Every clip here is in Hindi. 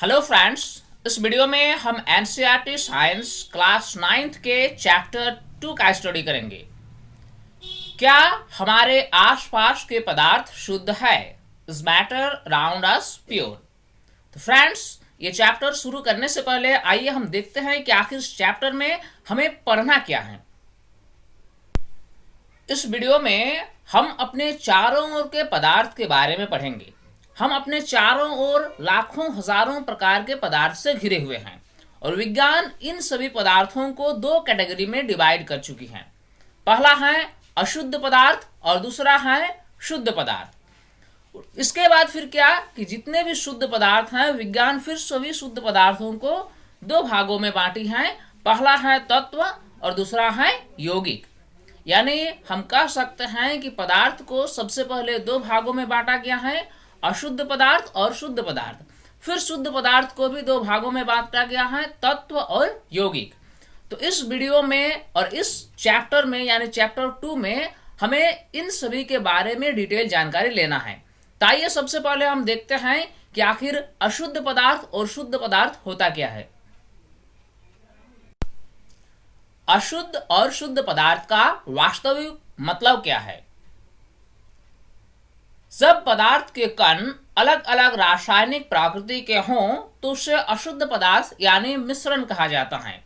हेलो फ्रेंड्स, इस वीडियो में हम एनसीईआरटी साइंस क्लास 9th के चैप्टर 2 का स्टडी करेंगे। क्या हमारे आसपास के पदार्थ शुद्ध है? Is matter around us pure? तो फ्रेंड्स, ये चैप्टर शुरू करने से पहले आइए हम देखते हैं कि आखिर इस चैप्टर में हमें पढ़ना क्या है। इस वीडियो में हम अपने चारों ओर के पदार्थ के बारे में पढ़ेंगे। हम अपने चारों ओर लाखों हजारों प्रकार के पदार्थ से घिरे हुए हैं और विज्ञान इन सभी पदार्थों को दो कैटेगरी में डिवाइड कर चुकी है। पहला है अशुद्ध पदार्थ और दूसरा है शुद्ध पदार्थ। इसके बाद फिर क्या कि जितने भी शुद्ध पदार्थ हैं, विज्ञान फिर सभी शुद्ध पदार्थों को दो भागों में बांटी है। पहला है तत्व और दूसरा है यौगिक। यानी हम कह सकते हैं कि पदार्थ को सबसे पहले दो भागों में बांटा गया है, अशुद्ध पदार्थ और शुद्ध पदार्थ। फिर शुद्ध पदार्थ को भी दो भागों में बांटा गया है, तत्व और यौगिक। तो इस वीडियो में और इस चैप्टर में यानी चैप्टर 2 में हमें इन सभी के बारे में डिटेल जानकारी लेना है। तो आइए सबसे पहले हम देखते हैं कि आखिर अशुद्ध पदार्थ और शुद्ध पदार्थ होता क्या है। अशुद्ध और शुद्ध पदार्थ का वास्तविक मतलब क्या है? जब पदार्थ के कण अलग अलग रासायनिक प्रकृति के हों तो उसे अशुद्ध पदार्थ यानी मिश्रण कहा जाता है।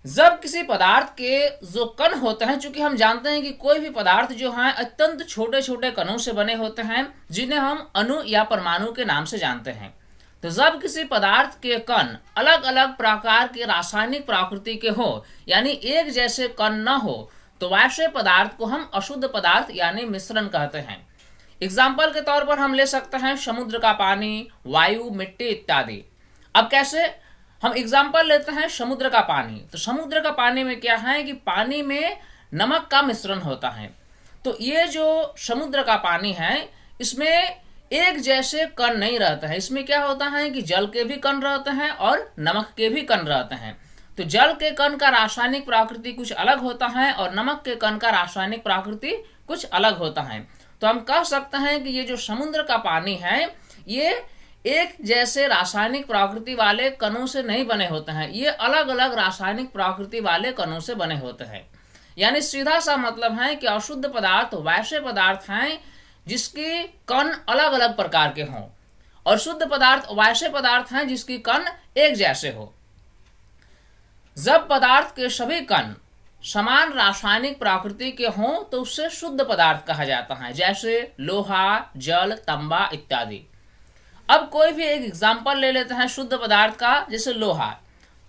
जब किसी पदार्थ के जो कण होते हैं, चूंकि हम जानते हैं कि कोई भी पदार्थ जो है अत्यंत छोटे छोटे कणों से बने होते हैं जिन्हें हम अणु या परमाणु के नाम से जानते हैं। तो जब किसी पदार्थ के कण अलग अलग प्रकार के रासायनिक प्रकृति के हो यानी एक जैसे कण न हो तो वैसे पदार्थ को हम अशुद्ध पदार्थ यानी मिश्रण कहते हैं। एग्जाम्पल के तौर पर हम ले सकते हैं समुद्र का पानी, वायु, मिट्टी इत्यादि। अब कैसे? हम एग्जाम्पल लेते हैं समुद्र का पानी। तो समुद्र का पानी में क्या है कि पानी में नमक का मिश्रण होता है। तो ये जो समुद्र का पानी है इसमें एक जैसे कण नहीं रहते हैं। इसमें क्या होता है कि जल के भी कण रहते हैं और नमक के भी कण रहते हैं। तो जल के कण का रासायनिक प्रकृति कुछ अलग होता है और नमक के कण का रासायनिक प्रकृति कुछ अलग होता है। तो हम कह सकते हैं कि ये जो समुद्र का पानी है ये एक जैसे रासायनिक प्रकृति वाले कणों से नहीं बने होते हैं, ये अलग अलग रासायनिक प्रकृति वाले कणों से बने होते हैं। यानी सीधा सा मतलब है कि अशुद्ध पदार्थ वैसे पदार्थ हैं जिसके कण अलग अलग प्रकार के हों और शुद्ध पदार्थ वैसे पदार्थ हैं जिसकी कण एक जैसे हो। जब पदार्थ के सभी कण समान रासायनिक प्रकृति के हों तो उससे शुद्ध पदार्थ कहा जाता है, जैसे लोहा, जल, तांबा इत्यादि। अब कोई भी एक एग्जांपल ले लेते हैं शुद्ध पदार्थ का, जैसे लोहा।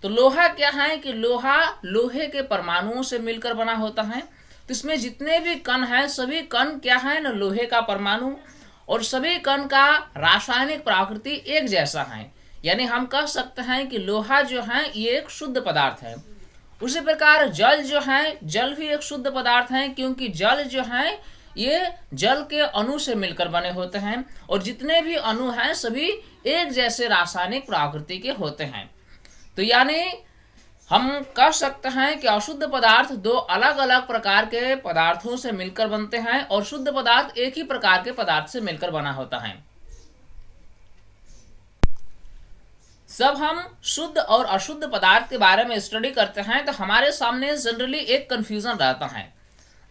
तो लोहा क्या है कि लोहा लोहे के परमाणुओं से मिलकर बना होता है। तो इसमें जितने भी कण हैं सभी कण क्या है ना, लोहे का परमाणु, और सभी कण का रासायनिक प्रकृति एक जैसा है। यानी हम कह सकते हैं कि लोहा जो है ये एक शुद्ध पदार्थ है। उसी प्रकार जल जो है, जल भी एक शुद्ध पदार्थ है, क्योंकि जल जो है ये जल के अणु से मिलकर बने होते हैं और जितने भी अणु हैं सभी एक जैसे रासायनिक प्रकृति के होते हैं। तो यानी हम कह सकते हैं कि अशुद्ध पदार्थ दो अलग अलग प्रकार के पदार्थों से मिलकर बनते हैं और शुद्ध पदार्थ एक ही प्रकार के पदार्थ से मिलकर बना होता है। जब हम शुद्ध और अशुद्ध पदार्थ के बारे में स्टडी करते हैं तो हमारे सामने जनरली एक कंफ्यूजन रहता है।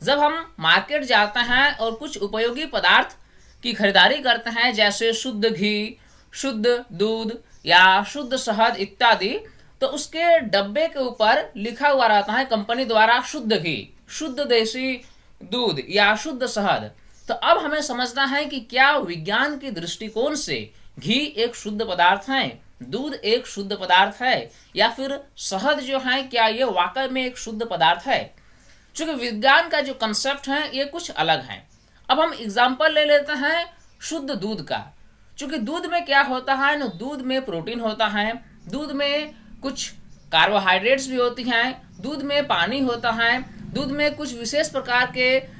जब हम मार्केट जाते हैं और कुछ उपयोगी पदार्थ की खरीदारी करते हैं, जैसे शुद्ध घी, शुद्ध दूध या शुद्ध शहद इत्यादि, तो उसके डब्बे के ऊपर लिखा हुआ रहता है कंपनी द्वारा शुद्ध घी, शुद्ध देसी दूध या शुद्ध शहद। तो अब हमें समझना है कि क्या विज्ञान के दृष्टिकोण से घी एक शुद्ध पदार्थ है, दूध एक शुद्ध पदार्थ है, या फिर शहद जो है क्या ये वाकई में एक शुद्ध पदार्थ है। चूंकि विज्ञान का जो कंसेप्ट है ये कुछ अलग है। अब हम एग्जांपल ले लेते हैं शुद्ध दूध का। चूंकि दूध में क्या होता है ना, दूध में प्रोटीन होता है, दूध में कुछ कार्बोहाइड्रेट्स भी होती हैं, दूध में पानी होता है, दूध में कुछ विशेष प्रकार के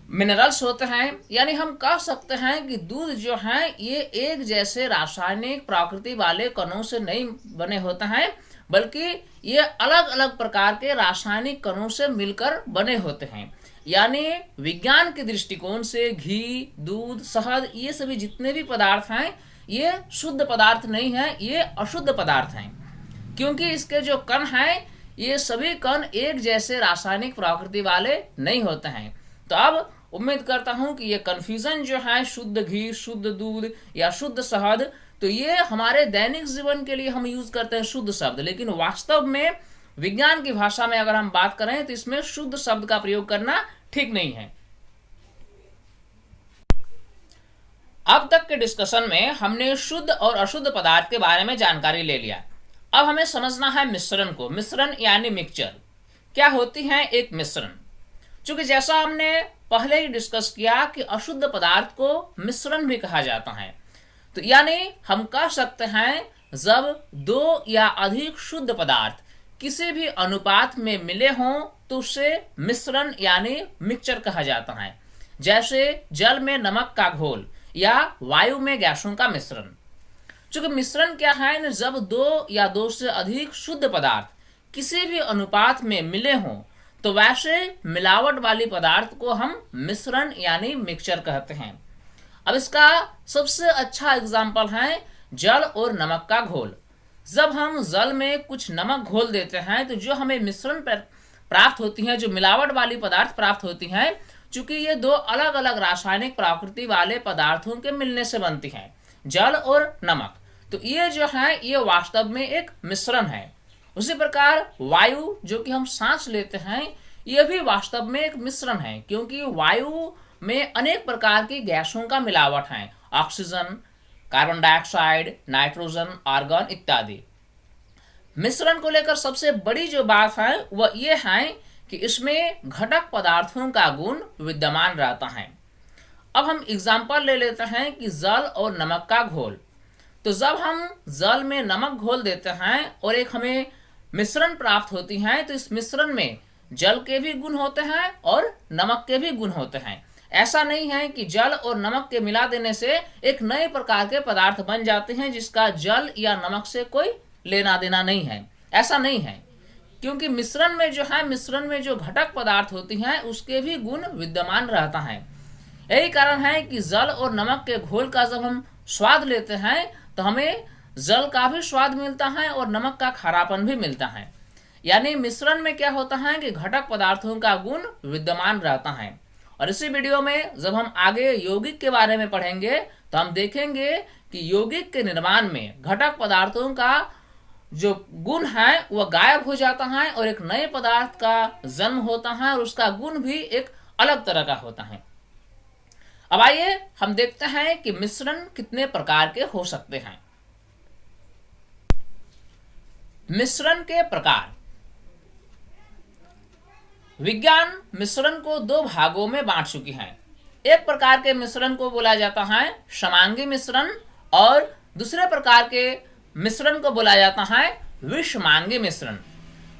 मिनरल्स होते हैं। यानी हम कह सकते हैं कि दूध जो है ये एक जैसे रासायनिक प्रकृति वाले कणों से नहीं बने होते हैं, बल्कि ये अलग अलग प्रकार के रासायनिक कणों से मिलकर बने होते हैं। यानी विज्ञान के दृष्टिकोण से घी, दूध, शहद ये सभी जितने भी पदार्थ हैं ये शुद्ध पदार्थ नहीं है, ये अशुद्ध पदार्थ हैं, क्योंकि इसके जो कण हैं ये सभी कण एक जैसे रासायनिक प्रकृति वाले नहीं होते हैं। तो अब उम्मीद करता हूं कि ये कंफ्यूजन जो है शुद्ध घी, शुद्ध दूध या शुद्ध शहद, तो ये हमारे दैनिक जीवन के लिए हम यूज करते हैं शुद्ध शब्द, लेकिन वास्तव में विज्ञान की भाषा में अगर हम बात करें तो इसमें शुद्ध शब्द का प्रयोग करना ठीक नहीं है। अब तक के डिस्कशन में हमने शुद्ध और अशुद्ध पदार्थ के बारे में जानकारी ले लिया। अब हमें समझना है मिश्रण को। मिश्रण यानी मिक्सचर क्या होती है एक मिश्रण। चूंकि जैसा हमने पहले ही डिस्कस किया कि अशुद्ध पदार्थ को मिश्रण भी कहा जाता है, तो यानी हम कह सकते हैं जब दो या अधिक शुद्ध पदार्थ किसी भी अनुपात में मिले हों तो उसे मिश्रण यानी मिक्सचर कहा जाता है। जैसे जल में नमक का घोल या वायु में गैसों का मिश्रण। चूंकि मिश्रण क्या है, जब दो या दो से अधिक शुद्ध पदार्थ किसी भी अनुपात में मिले हों तो वैसे मिलावट वाली पदार्थ को हम मिश्रण यानी मिक्सचर कहते हैं। अब इसका सबसे अच्छा एग्जाम्पल है जल और नमक का घोल। जब हम जल में कुछ नमक घोल देते हैं तो जो हमें मिश्रण प्राप्त होती है, जो मिलावट वाली पदार्थ प्राप्त होती है, चूंकि ये दो अलग अलग रासायनिक प्रकृति वाले पदार्थों के मिलने से बनती है, जल और नमक, तो ये जो है ये वास्तव में एक मिश्रण है। उसी प्रकार वायु जो कि हम सांस लेते हैं यह भी वास्तव में एक मिश्रण है, क्योंकि वायु में अनेक प्रकार की गैसों का मिलावट है, oxygen, carbon dioxide, nitrogen, argon इत्यादि। मिश्रण को लेकर सबसे बड़ी जो बात है वह यह है कि इसमें घटक पदार्थों का गुण विद्यमान रहता है। अब हम एग्जाम्पल ले लेते हैं कि जल और नमक का घोल। तो जब हम जल में नमक घोल देते हैं और एक हमें मिश्रण प्राप्त होती है, तो इस मिश्रण में जल के भी गुण होते हैं और नमक के भी गुण होते हैं। ऐसा नहीं है कि जल और नमक के मिला देने से एक नए प्रकार के पदार्थ बन जाते हैं जिसका जल या नमक से कोई लेना देना नहीं है। ऐसा नहीं है, क्योंकि मिश्रण में जो है, मिश्रण में जो घटक पदार्थ होती हैं उसके भी गुण विद्यमान रहता है। यही कारण है कि जल और नमक के घोल का जब हम स्वाद लेते हैं तो हमें जल का भी स्वाद मिलता है और नमक का खारापन भी मिलता है। यानी मिश्रण में क्या होता है कि घटक पदार्थों का गुण विद्यमान रहता है। और इसी वीडियो में जब हम आगे यौगिक के बारे में पढ़ेंगे तो हम देखेंगे कि यौगिक के निर्माण में घटक पदार्थों का जो गुण है वह गायब हो जाता है और एक नए पदार्थ का जन्म होता है और उसका गुण भी एक अलग तरह का होता है। अब आइए हम देखते हैं कि मिश्रण कितने प्रकार के हो सकते हैं। मिश्रण के प्रकार। विज्ञान मिश्रण को दो भागों में बांट चुकी है। एक प्रकार के मिश्रण को बोला जाता है समांगी मिश्रण और दूसरे प्रकार के मिश्रण को बोला जाता है विषमांगी मिश्रण।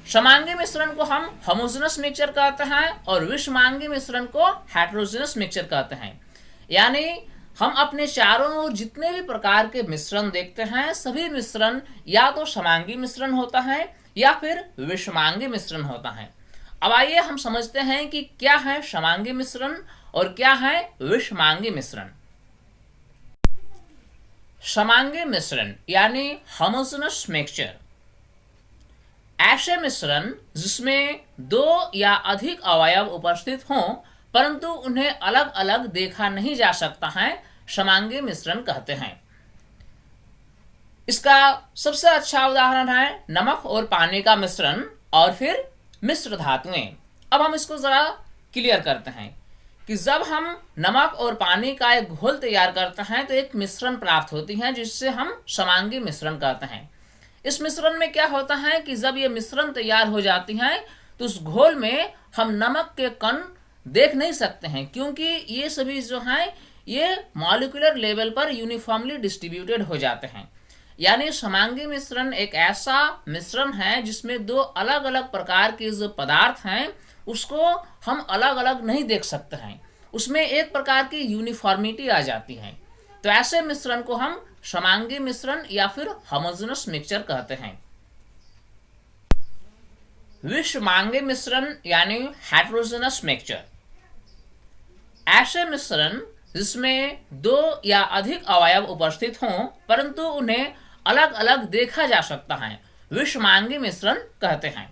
समांगी मिश्रण को हम होमोजेनस मिक्सचर कहते हैं और विषमांगी मिश्रण को हेटेरोजेनस मिक्सचर कहते हैं। यानी हम अपने चारों ओर जितने भी प्रकार के मिश्रण देखते हैं सभी मिश्रण या तो समांगी मिश्रण होता है या फिर विषमांगी मिश्रण होता है। अब आइए हम समझते हैं कि क्या है समांगी मिश्रण और क्या है विषमांगी मिश्रण। समांगी मिश्रण यानी होमोजेनस मिक्सचर ऐसे मिश्रण जिसमें दो या अधिक अवयव उपस्थित हों परंतु उन्हें अलग अलग देखा नहीं जा सकता है, समांगी मिश्रण कहते हैं। इसका सबसे अच्छा उदाहरण है नमक और पानी का मिश्रण और फिर मिश्र धातुएं। अब हम इसको जरा क्लियर करते हैं कि जब हम नमक और पानी का एक घोल तैयार करते हैं तो एक मिश्रण प्राप्त होती है जिससे हम समांगी मिश्रण कहते हैं। इस मिश्रण में क्या होता है कि जब ये मिश्रण तैयार हो जाती है तो उस घोल में हम नमक के कण देख नहीं सकते हैं, क्योंकि ये सभी जो हैं ये मॉलिक्यूलर लेवल पर यूनिफॉर्मली डिस्ट्रीब्यूटेड हो जाते हैं। यानी समांगी मिश्रण एक ऐसा मिश्रण है जिसमें दो अलग अलग प्रकार के जो पदार्थ हैं उसको हम अलग अलग नहीं देख सकते हैं, उसमें एक प्रकार की यूनिफॉर्मिटी आ जाती है। तो ऐसे मिश्रण को हम समांगी मिश्रण या फिर होमोजेनस मिक्सचर कहते हैं। विषमांगी मिश्रण यानी हेटेरोजेनस मिक्सचर ऐसे मिश्रण जिसमें दो या अधिक अवयव उपस्थित हों परंतु उन्हें अलग अलग देखा जा सकता है, विषमांगी मिश्रण कहते हैं।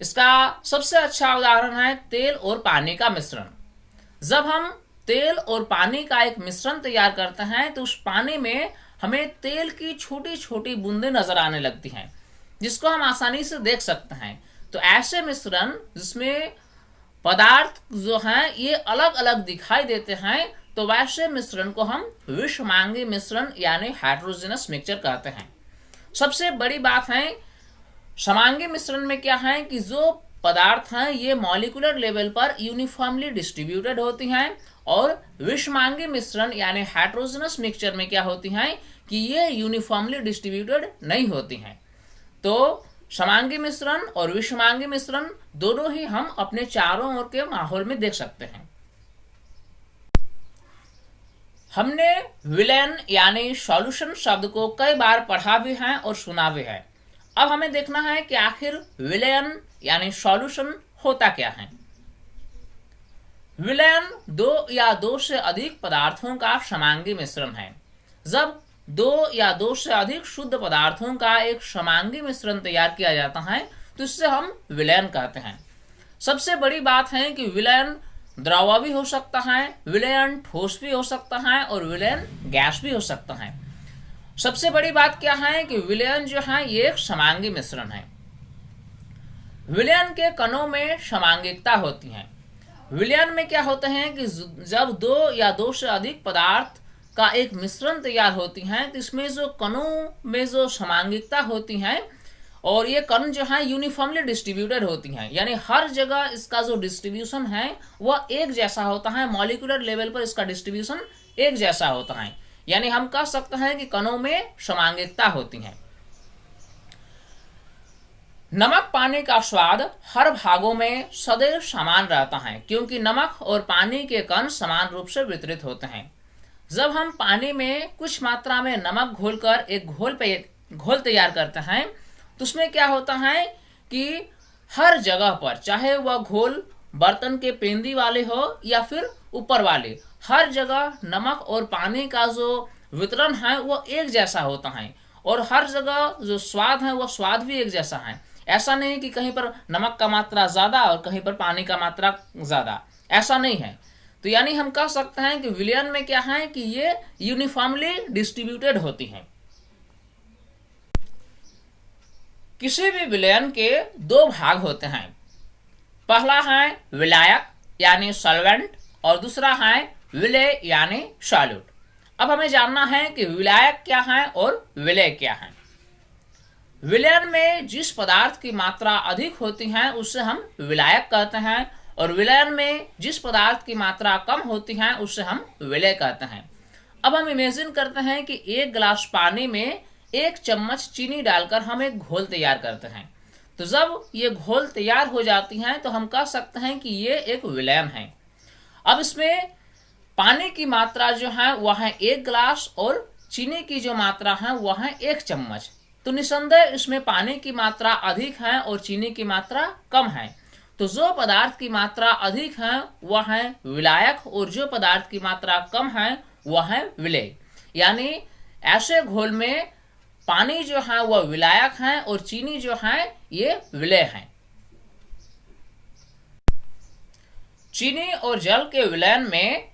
इसका सबसे अच्छा उदाहरण है तेल और पानी का मिश्रण। जब हम तेल और पानी का एक मिश्रण तैयार करते हैं तो उस पानी में हमें तेल की छोटी छोटी बूंदें नजर आने लगती हैं, जिसको हम आसानी से देख सकते हैं। तो ऐसे मिश्रण जिसमें पदार्थ जो हैं ये अलग अलग दिखाई देते हैं, तो वैसे मिश्रण को हम विषमांगी मिश्रण यानी हेटेरोजेनस मिक्सचर कहते हैं। सबसे बड़ी बात है समांगी मिश्रण में क्या है कि जो पदार्थ हैं ये मॉलिक्यूलर लेवल पर यूनिफॉर्मली डिस्ट्रीब्यूटेड होती हैं, और विषमांगी मिश्रण यानी हेटेरोजेनस मिक्सचर में क्या होती हैं कि ये यूनिफॉर्मली डिस्ट्रीब्यूटेड नहीं होती हैं। तो समांगी मिश्रण और विषमांगी मिश्रण दोनों ही हम अपने चारों ओर के माहौल में देख सकते हैं। हमने विलेन यानी सॉल्यूशन शब्द को कई बार पढ़ा भी है और सुना भी है। अब हमें देखना है कि आखिर विलेन यानी सॉल्यूशन होता क्या है। विलेन दो या दो से अधिक पदार्थों का समांगी मिश्रण है। जब दो या दो से अधिक शुद्ध पदार्थों का एक समांगी मिश्रण तैयार किया जाता है तो इससे हम विलेन कहते हैं। सबसे बड़ी बात है कि विलेन द्रव भी हो सकता है, विलेन ठोस भी हो सकता है और विलेन गैस भी हो सकता है। सबसे बड़ी बात क्या है कि विलेन जो है ये एक समांगी मिश्रण है। विलेन के कणों में समांगिकता होती है। विलयन में क्या होता है कि जब दो या दो से अधिक पदार्थ का एक मिश्रण तैयार होती है तो इसमें जो कणों में जो समांगिकता होती है और ये कण जो है यूनिफॉर्मली डिस्ट्रीब्यूटेड होती हैं, यानी हर जगह इसका जो डिस्ट्रीब्यूशन है वह एक जैसा होता है। मॉलिक्यूलर लेवल पर इसका डिस्ट्रीब्यूशन एक जैसा होता है, यानी हम कह सकते हैं कि कणों में समांगिकता होती है। नमक पानी का स्वाद हर भागों में सदैव समान रहता है क्योंकि नमक और पानी के कण समान रूप से वितरित होते हैं। जब हम पानी में कुछ मात्रा में नमक घोलकर एक घोल तैयार करते हैं तो उसमें क्या होता है कि हर जगह पर, चाहे वह घोल बर्तन के पेंदी वाले हो या फिर ऊपर वाले, हर जगह नमक और पानी का जो वितरण है वह एक जैसा होता है और हर जगह जो स्वाद है वह स्वाद भी एक जैसा है। ऐसा नहीं कि कहीं पर नमक का मात्रा ज्यादा और कहीं पर पानी का मात्रा ज्यादा, ऐसा नहीं है। तो यानी हम कह सकते हैं कि विलयन में क्या है कि ये यूनिफॉर्मली डिस्ट्रीब्यूटेड होती हैं। किसी भी विलयन के दो भाग होते हैं, पहला है विलायक यानी सॉल्वेंट और दूसरा है विलेय यानी सॉल्यूट। अब हमें जानना है कि विलायक क्या है और विलेय क्या है। विलयन में जिस पदार्थ की मात्रा अधिक होती है उससे हम विलायक कहते हैं और विलयन में जिस पदार्थ की मात्रा कम होती है उससे हम विलेय कहते हैं। अब हम इमेजिन करते हैं कि एक गिलास पानी में 1 चम्मच चीनी डालकर हम एक घोल तैयार करते हैं। तो जब ये घोल तैयार हो जाती है तो हम कह सकते हैं कि ये एक विलयन है। अब इसमें पानी की मात्रा जो है वह है 1 गिलास और चीनी की जो मात्रा है वह है 1 चम्मच। तो निसंदेह इसमें पानी की मात्रा अधिक है और चीनी की मात्रा कम है। तो जो पदार्थ की मात्रा अधिक है वह है विलायक और जो पदार्थ की मात्रा कम है वह है विलेय। यानी ऐसे घोल में पानी जो है वह विलायक है और चीनी जो है ये विलेय है। चीनी और जल के विलयन में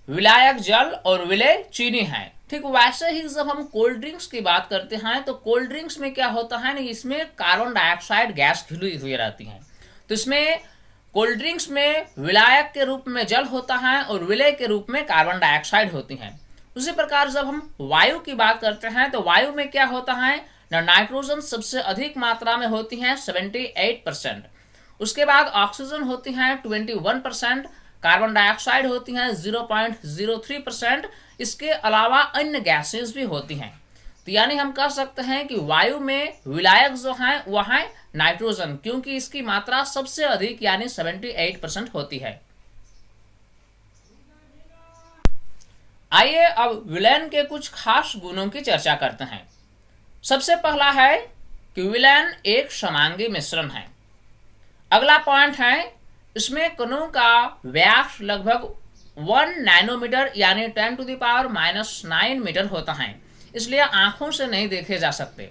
विलायक जल और विलेय चीनी है। ठीक वैसे ही जब हम कोल्ड ड्रिंक्स की बात करते हैं तो कोल्ड ड्रिंक्स में क्या होता है ना, इसमें कार्बन डाइऑक्साइड गैस घुली हुई रहती है। तो इसमें कोल्ड ड्रिंक्स में विलायक के रूप में जल होता है और विलेय के रूप में कार्बन डाइऑक्साइड होती है। उसी प्रकार जब हम वायु की बात करते हैं तो वायु में क्या होता है ना, नाइट्रोजन सबसे अधिक मात्रा में होती है 78%, उसके बाद ऑक्सीजन होती है 21%, कार्बन डाइऑक्साइड होती है 0.03%, इसके अलावा अन्य गैसेस भी होती हैं। तो यानी हम कह सकते हैं कि वायु में विलायक जो है वह है नाइट्रोजन क्योंकि इसकी मात्रा सबसे अधिक यानी 78% होती है। आइए अब विलयन के कुछ खास गुणों की चर्चा करते हैं। सबसे पहला है कि विलयन एक समांगी मिश्रण है। अगला पॉइंट है इसमें कणों का व्यास लगभग 1 नैनोमीटर यानी 10⁻⁻⁹ मीटर होता है, इसलिए आंखों से नहीं देखे जा सकते।